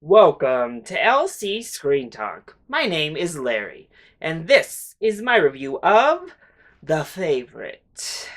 Welcome to LC Screen Talk. My name is Larry, and this is my review of The Favorite.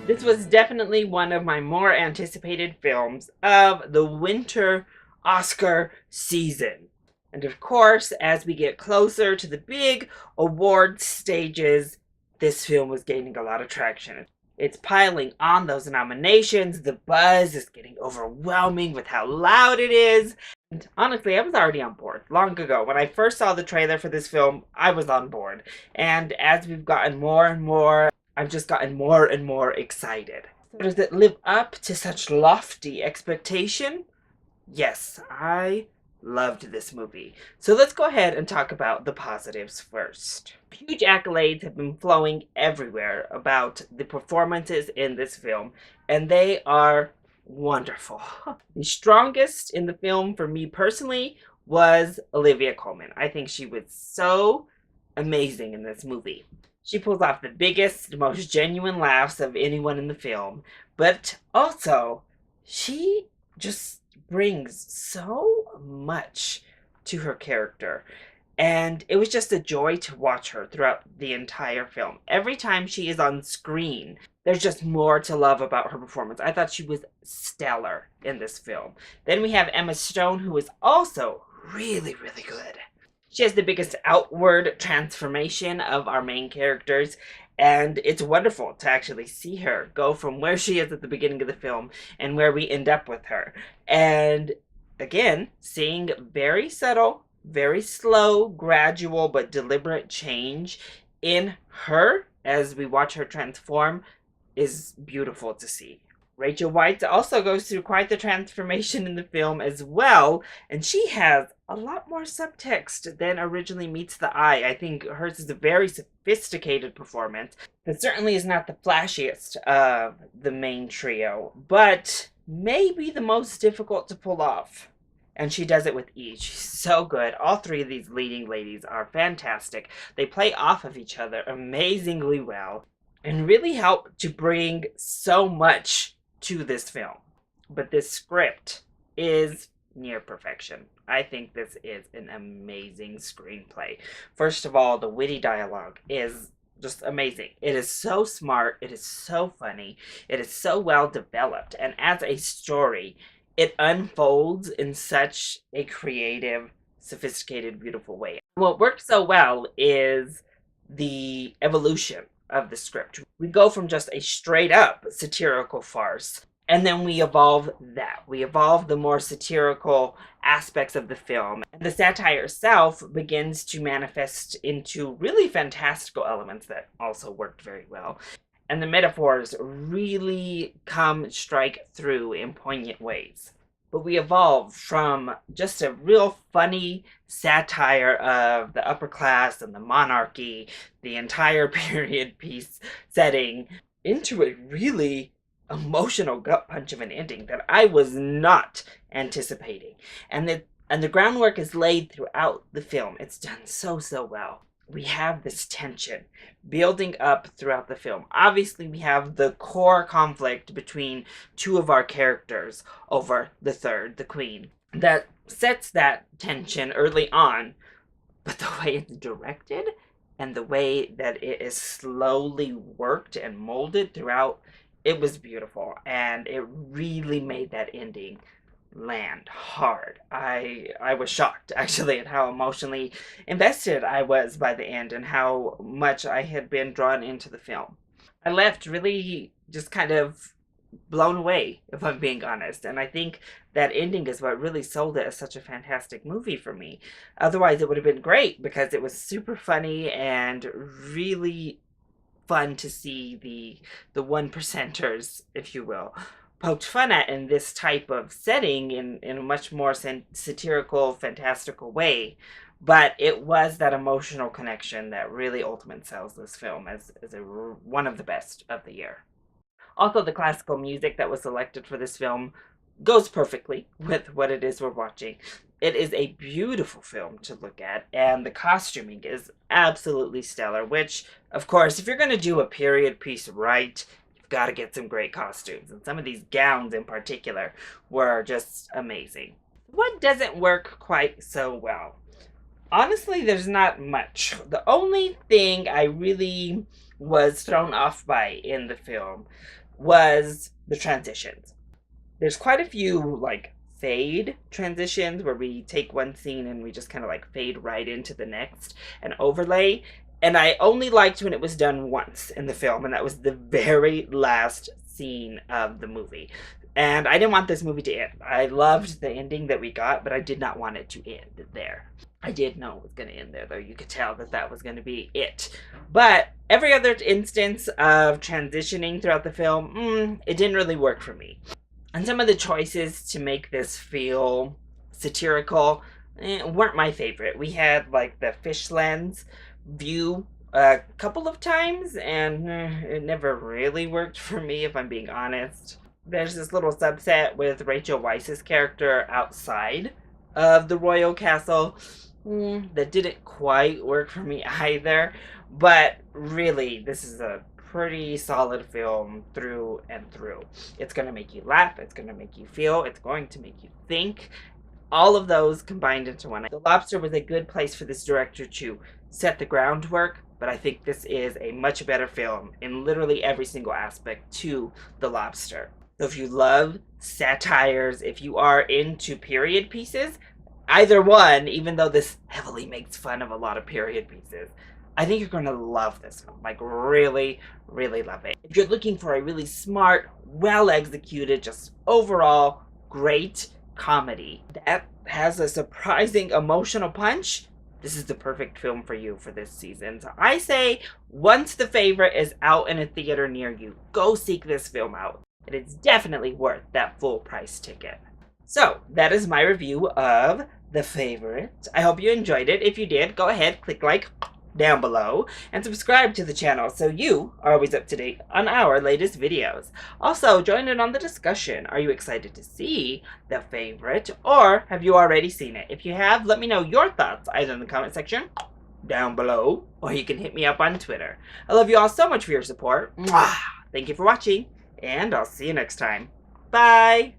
This was definitely one of my more anticipated films of the winter Oscar season. And of course, as we get closer to the big award stages, this film was gaining a lot of traction. It's piling on those nominations. The buzz is getting overwhelming with how loud it is. And honestly, I was already on board long ago. When I first saw the trailer for this film, I was on board. And as we've gotten more and more, I've just gotten more and more excited. So does it live up to such lofty expectation? Yes, I loved this movie. So let's go ahead and talk about the positives first. Huge accolades have been flowing everywhere about the performances in this film, and they are wonderful. The strongest in the film for me personally was Olivia Colman. I think she was so amazing in this movie. She pulls off the biggest, most genuine laughs of anyone in the film, but also she just brings so much to her character. And it was just a joy to watch her throughout the entire film. Every time she is on screen, there's just more to love about her performance. I thought she was stellar in this film. Then we have Emma Stone, who is also really, really good. She has the biggest outward transformation of our main characters, and it's wonderful to actually see her go from where she is at the beginning of the film and where we end up with her. And again, seeing very subtle, very slow, gradual, but deliberate change in her as we watch her transform is beautiful to see. Rachel Weisz also goes through quite the transformation in the film as well, and she has a lot more subtext than originally meets the eye. I think hers is a very sophisticated performance. It certainly is not the flashiest of the main trio, but maybe the most difficult to pull off. And she does it with ease. She's so good. All three of these leading ladies are fantastic. They play off of each other amazingly well and really help to bring so much to this film. But this script is near perfection. I think this is an amazing screenplay. First of all, the witty dialogue is just amazing. It is so smart, it is so funny, it is so well developed, and as a story, it unfolds in such a creative, sophisticated, beautiful way. What works so well is the evolution of the script. We go from just a straight up satirical farce, and then we evolve that. We evolve the more satirical aspects of the film. And the satire itself begins to manifest into really fantastical elements that also worked very well. And the metaphors really strike through in poignant ways. But we evolve from just a real funny satire of the upper class and the monarchy, the entire period piece setting, into a really emotional gut punch of an ending that I was not anticipating. And the groundwork is laid throughout the film. It's done so well. We have this tension building up throughout the film. Obviously, we have the core conflict between two of our characters over the third, the queen, that sets that tension early on. But the way it's directed and the way that it is slowly worked and molded throughout, it was beautiful. And it really made that ending land hard. I was shocked actually at how emotionally invested I was by the end and how much I had been drawn into the film. I left really just kind of blown away, if I'm being honest, and I think that ending is what really sold it as such a fantastic movie for me. Otherwise it would have been great because it was super funny and really fun to see the one percenters, if you will, poked fun at in this type of setting in a much more satirical, fantastical way. But it was that emotional connection that really ultimately sells this film as one of the best of the year. Also, the classical music that was selected for this film goes perfectly with what it is we're watching. It is a beautiful film to look at, and the costuming is absolutely stellar, which, of course, if you're going to do a period piece right, gotta get some great costumes. And some of these gowns in particular were just amazing. What doesn't work quite so well? Honestly, there's not much. The only thing I really was thrown off by in the film was the transitions. There's quite a few, like, fade transitions where we take one scene and we just kind of like fade right into the next and overlay. And I only liked when it was done once in the film, and that was the very last scene of the movie. And I didn't want this movie to end. I loved the ending that we got, but I did not want it to end there. I did know it was going to end there, though. You could tell that that was going to be it. But every other instance of transitioning throughout the film, it didn't really work for me. And some of the choices to make this feel satirical weren't my favorite. We had like the fish lens view a couple of times, and it never really worked for me, if I'm being honest. There's this little subset with Rachel Weisz's character outside of the royal castle that didn't quite work for me either. But really, this is a pretty solid film through and through. It's going to make you laugh, it's going to make you feel, it's going to make you think. All of those combined into one. The Lobster was a good place for this director to set the groundwork, but I think this is a much better film in literally every single aspect to The Lobster. So if you love satires, if you are into period pieces, either one, even though this heavily makes fun of a lot of period pieces, I think you're going to love this film. Like, really, really love it. If you're looking for a really smart, well-executed, just overall great comedy that has a surprising emotional punch, this is the perfect film for you for this season. So I say, once The Favorite is out in a theater near you, go seek this film out. It is definitely worth that full price ticket. So, that is my review of The Favorite. I hope you enjoyed it. If you did, go ahead, click like down below and subscribe to the channel so you are always up to date on our latest videos. Also, join in on the discussion. Are you excited to see The Favorite, or have you already seen it? If you have, let me know your thoughts either in the comment section down below, or you can hit me up on Twitter. I love you all so much for your support. Mwah! Thank you for watching, and I'll see you next time. Bye!